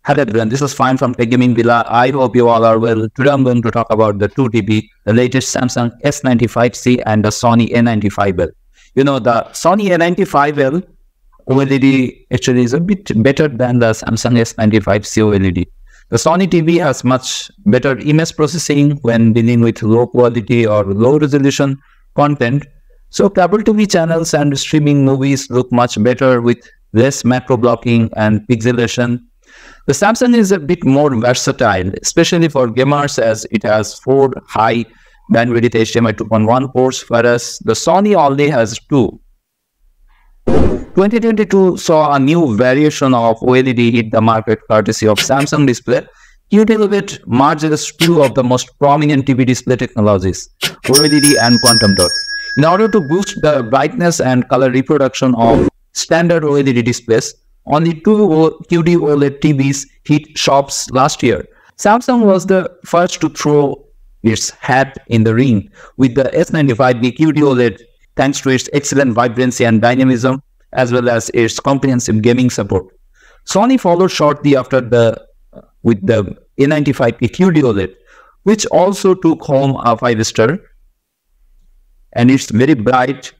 Hello everyone, this is Fine from Tech Gaming Villa. I hope you all are well. Today I'm going to talk about the two TV, the latest Samsung S95C and the Sony A95L. You know, the Sony A95L OLED actually is a bit better than the Samsung S95C OLED. The Sony TV has much better image processing when dealing with low quality or low resolution content. So cable TV channels and streaming movies look much better with less macro blocking and pixelation. The Samsung is a bit more versatile, especially for gamers, as it has 4 high bandwidth HDMI 2.1 ports, whereas the Sony only has 2. 2022 saw a new variation of OLED hit the market courtesy of Samsung Display. qd-oled merges two of the most prominent TV display technologies, OLED and quantum dot, in order to boost the brightness and color reproduction of standard OLED displays. Only 2 qd-oled TVs hit shops last year. Samsung was the first to throw its hat in the ring with the S95C qd-oled, thanks to its excellent vibrancy and dynamism, as well as its comprehensive gaming support. Sony followed shortly after with the A95C qd-oled, which also took home a 5-star, and it's very bright,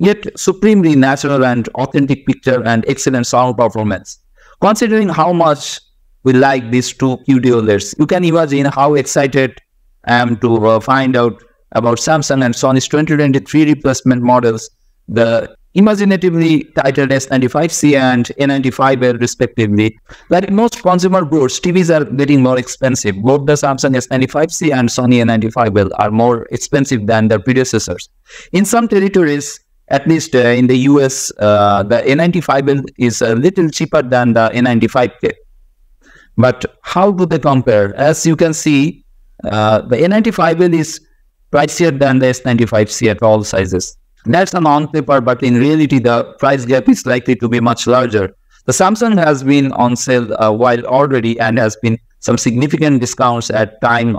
yet supremely natural and authentic picture and excellent sound performance. Considering how much we like these two qd-oleds, you can imagine how excited I am to find out about Samsung and Sony's 2023 replacement models, the imaginatively titled S95C and A95L respectively. Like most consumer goods, TVs are getting more expensive. Both the Samsung S95C and Sony A95L are more expensive than their predecessors. In some territories, at least in the US, the A95L is a little cheaper than the A95K. But how do they compare? As you can see, the A95L is pricier than the S95C at all sizes. That's on paper, but in reality, the price gap is likely to be much larger. The Samsung has been on sale a while already and has been some significant discounts at time.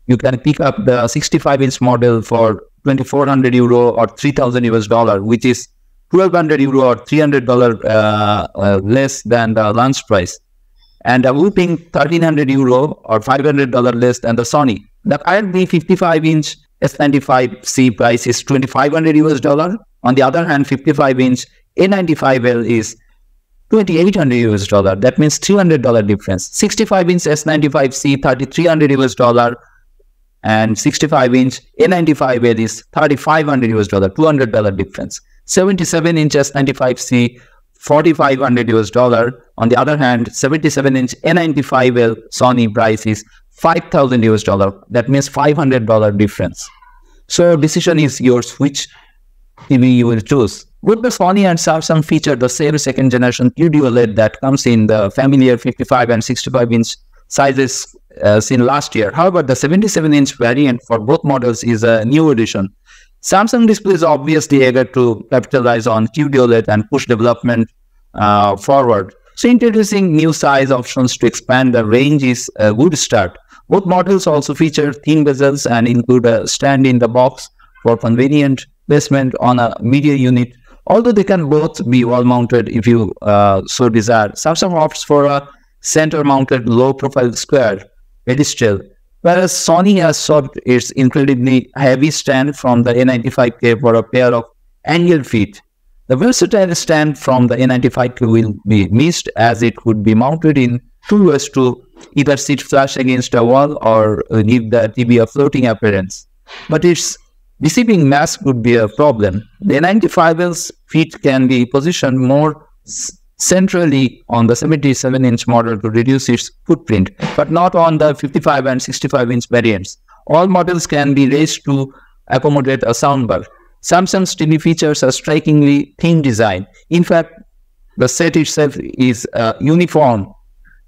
You can pick up the 65-inch model for €2,400 or $3,000, which is €1,200 or $300 less than the launch price, and a whooping €1,300 or $500 less than the Sony. The current 55-inch S95C price is $2,500. On the other hand, 55-inch A95L is $2,800. That means $300 difference. 65-inch S95C $3,300. And 65-inch A95L is $3,500, $200 difference. 77-inch S95C, $4,500. On the other hand, 77-inch A95L Sony price is $5,000. That means $500 difference. So decision is yours which TV you will choose. Both the Sony and Samsung feature the same second generation qd-oled that comes in the familiar 55 and 65-inch sizes seen last year. However, the 77-inch variant for both models is a new addition. Samsung Display is obviously eager to capitalize on qd-oled and push development forward. So introducing new size options to expand the range is a good start. Both models also feature thin bezels and include a stand in the box for convenient placement on a media unit. Although they can both be wall mounted if you so desire, Samsung opts for a center-mounted low-profile square pedestal, whereas Sony has swapped its incredibly heavy stand from the A95K for a pair of angled feet. The versatile stand from the A95K will be missed, as it could be mounted in 2 ways to either sit flush against a wall or give the TV a floating appearance. But its deceiving mass could be a problem. The A95L's feet can be positioned more centrally on the 77-inch model to reduce its footprint, but not on the 55 and 65-inch variants. All models can be raised to accommodate a soundbar. Samsung's TV features a strikingly thin design. In fact, the set itself is a uniform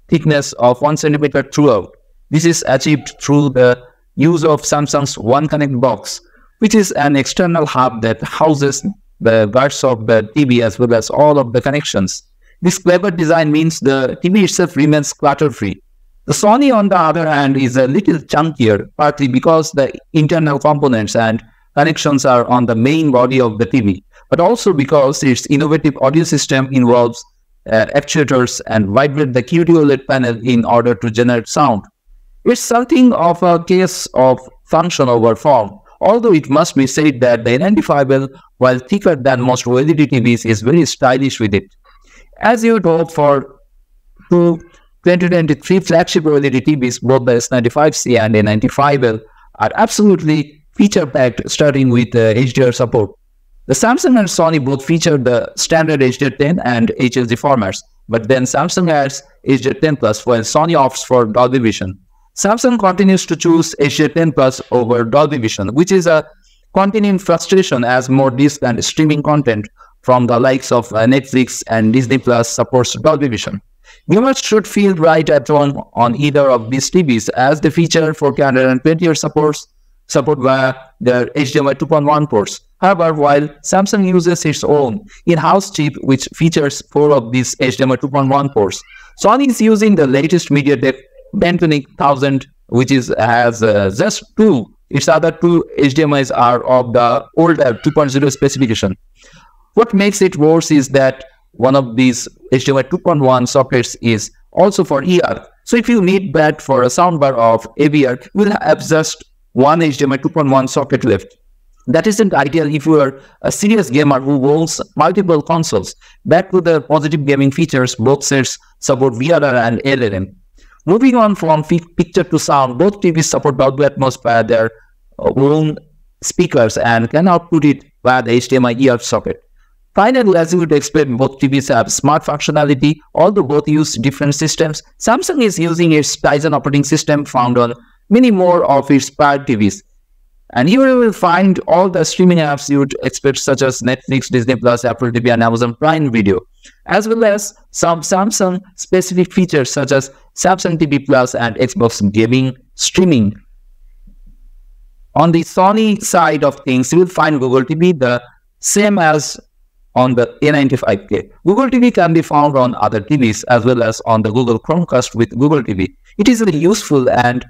thickness of 1 centimeter throughout. This is achieved through the use of Samsung's One Connect box, which is an external hub that houses the guards of the TV as well as all of the connections. This clever design means the TV itself remains clutter-free. The Sony, on the other hand, is a little chunkier, partly because the internal components and connections are on the main body of the TV, but also because its innovative audio system involves actuators and vibrate the qd-oled panel in order to generate sound. It's something of a case of function over form, although it must be said that the A95L, while thicker than most OLED TVs, is very stylish with it. As you would hope for two 2023 flagship OLED TVs, both the S95C and A95L are absolutely feature-packed, starting with HDR support. The Samsung and Sony both feature the standard HDR10 and HLG formats, but then Samsung has HDR10 Plus while Sony opts for Dolby Vision. Samsung continues to choose HDR10 Plus over Dolby Vision, which is a continuing frustration as more disc and streaming content from the likes of Netflix and Disney Plus supports Dolby Vision. Viewers should feel right at home on either of these TVs as they feature 4K 120Hz support via their HDMI 2.1 ports. However, while Samsung uses its own in-house chip which features 4 of these HDMI 2.1 ports, Sony is using the latest MediaTek 10000, which has just 2. Its other 2 HDMIs are of the older 2.0 specification. What makes it worse is that one of these HDMI 2.1 sockets is also for ER. So if you need that for a soundbar of AVR, you will have just one HDMI 2.1 socket left. That isn't ideal if you are a serious gamer who owns multiple consoles. Back to the positive gaming features, both sets support VRR and LLM. Moving on from picture to sound, both TVs support Dolby Atmos via their own speakers and can output it via the HDMI ER socket. Finally, as you would expect, both TVs have smart functionality, although both use different systems. Samsung is using its Tizen operating system found on many more of its prior TVs. And here you will find all the streaming apps you would expect, such as Netflix, Disney Plus, Apple TV, and Amazon Prime Video, as well as some Samsung specific features such as Samsung TV Plus and Xbox gaming streaming. On the Sony side of things, you will find Google TV the same as on the A95K. Google TV can be found on other TVs as well as on the Google Chromecast with Google TV. It is a useful and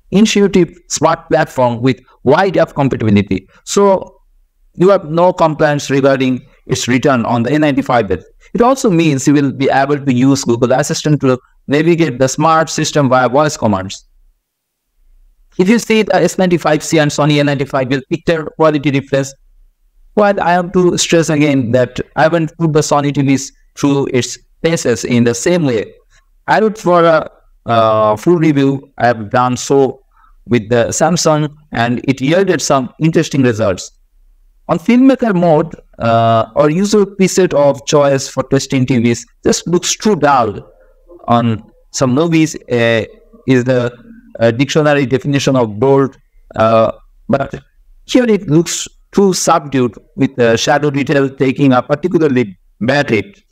intuitive smart platform with wide app compatibility. So you have no complaints regarding its return on the A95L. It also means you will be able to use Google Assistant to navigate the smart system via voice commands. If you see the S95C and Sony A95L picture quality difference, well, I have to stress again that I haven't put the Sony TVs through its paces in the same way. I would for a full review, I have done so with the Samsung and it yielded some interesting results. On Filmmaker Mode, our user preset of choice for testing TVs just looks too dull. On some movies is the dictionary definition of bold, but here it looks too subdued with the shadow detail taking a particularly bad hit.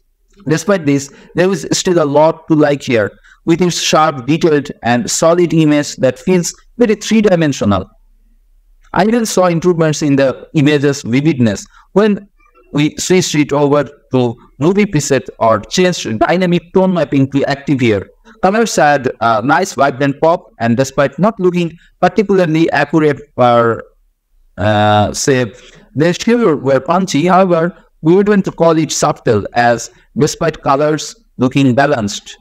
Despite this, there is still a lot to like here, with its sharp, detailed and solid image that feels very three-dimensional. I even saw improvements in the image's vividness when we switched it over to movie preset or changed dynamic tone mapping to active here. Colors had a nice vibrant pop, and despite not looking particularly accurate or say they sure were punchy, however, we would want to call it subtle as despite colors looking balanced.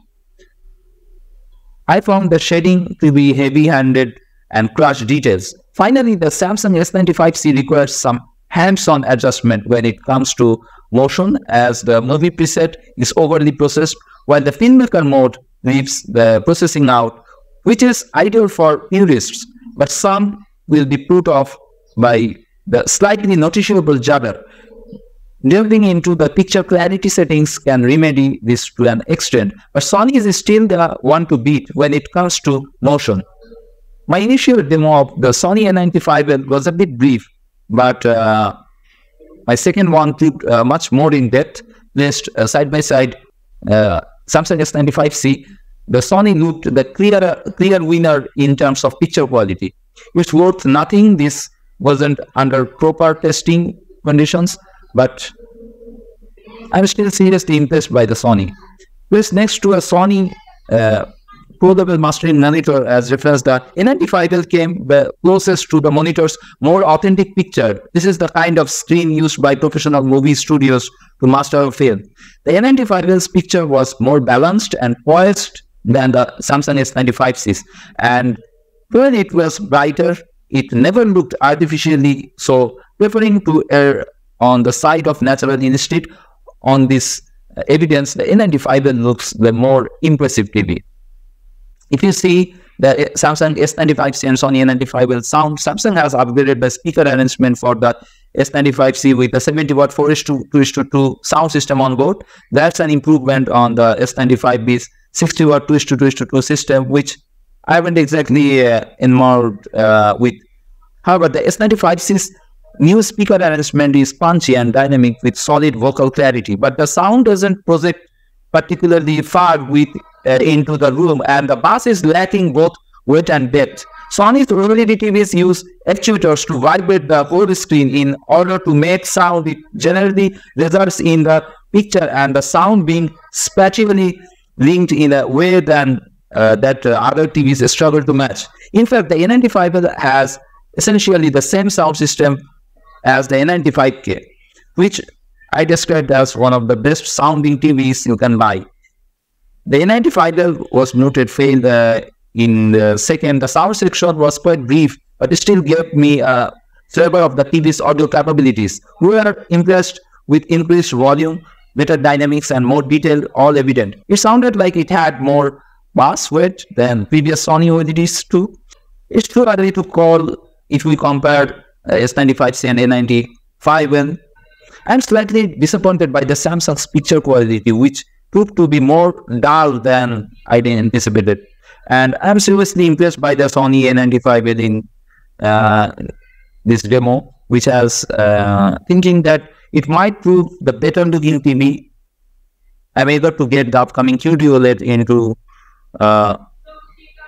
I found the shading to be heavy-handed and crushed details. Finally, the Samsung S95C requires some hands-on adjustment when it comes to motion, as the movie preset is overly processed, while the Filmmaker Mode leaves the processing out, which is ideal for purists, but some will be put off by the slightly noticeable judder. Delving into the picture clarity settings can remedy this to an extent, but Sony is still the one to beat when it comes to motion. My initial demo of the Sony A95L was a bit brief, but my second one clipped much more in depth, placed side by side Samsung S95C. The Sony looked the clear winner in terms of picture quality. It's worth nothing this wasn't under proper testing conditions, but I'm still seriously impressed by the Sony. Placed next to a Sony Pro-level mastering monitor as reference, the A95L came closest to the monitor's more authentic picture. This is the kind of screen used by professional movie studios to master a film. The A95L's picture was more balanced and poised than the Samsung S95C's, and when it was brighter, it never looked artificially, so preferring to err on the side of natural instead. On this evidence, the A95L looks the more impressive TV. If you see the Samsung S95C and Sony A95L sound, Samsung has upgraded the speaker arrangement for the S95C with a 70-watt 4:2:2 sound system on board. That's an improvement on the S95B's 60-watt 2:2:2 system, which I haven't exactly involved with. However, the S95C's new speaker arrangement is punchy and dynamic with solid vocal clarity, but the sound doesn't project particularly far into the room, and the bass is lacking both weight and depth. Sony's OLED TVs use actuators to vibrate the whole screen in order to make sound. It generally results in the picture and the sound being spatially linked in a way that other TVs struggle to match. In fact, the A95L has essentially the same sound system as the A95K, which I described as one of the best sounding TVs you can buy. The A95L was noted failed in the second. The sound section was quite brief, but it still gave me a flavor of the TV's audio capabilities. We were impressed with increased volume, better dynamics, and more detail, all evident. It sounded like it had more bass weight than previous Sony OLEDs too. It's too early to call if we compare S95C and A95L. I'm slightly disappointed by the Samsung's picture quality, which proved to be more dull than I anticipated. And I'm seriously impressed by the Sony A95L in this demo, which has thinking that it might prove the better looking TV. I'm eager to get the upcoming qd-oled into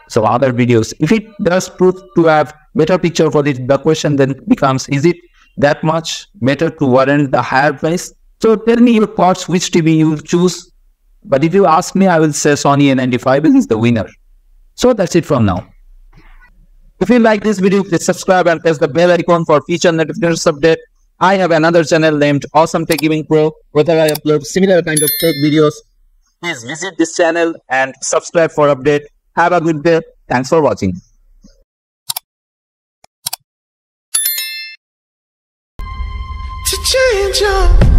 some other videos. If it does prove to have better picture quality, the question then becomes, is it that much better to warrant the higher price? So tell me your thoughts, which TV you choose. But if you ask me, I will say Sony A95L is the winner. So that's it from now. If you like this video, please subscribe and press the bell icon for future notifications update. I have another channel named Awesome Tech Gaming Pro, where I upload similar kind of tech videos. Please visit this channel and subscribe for update. Have a good day. Thanks for watching. To change your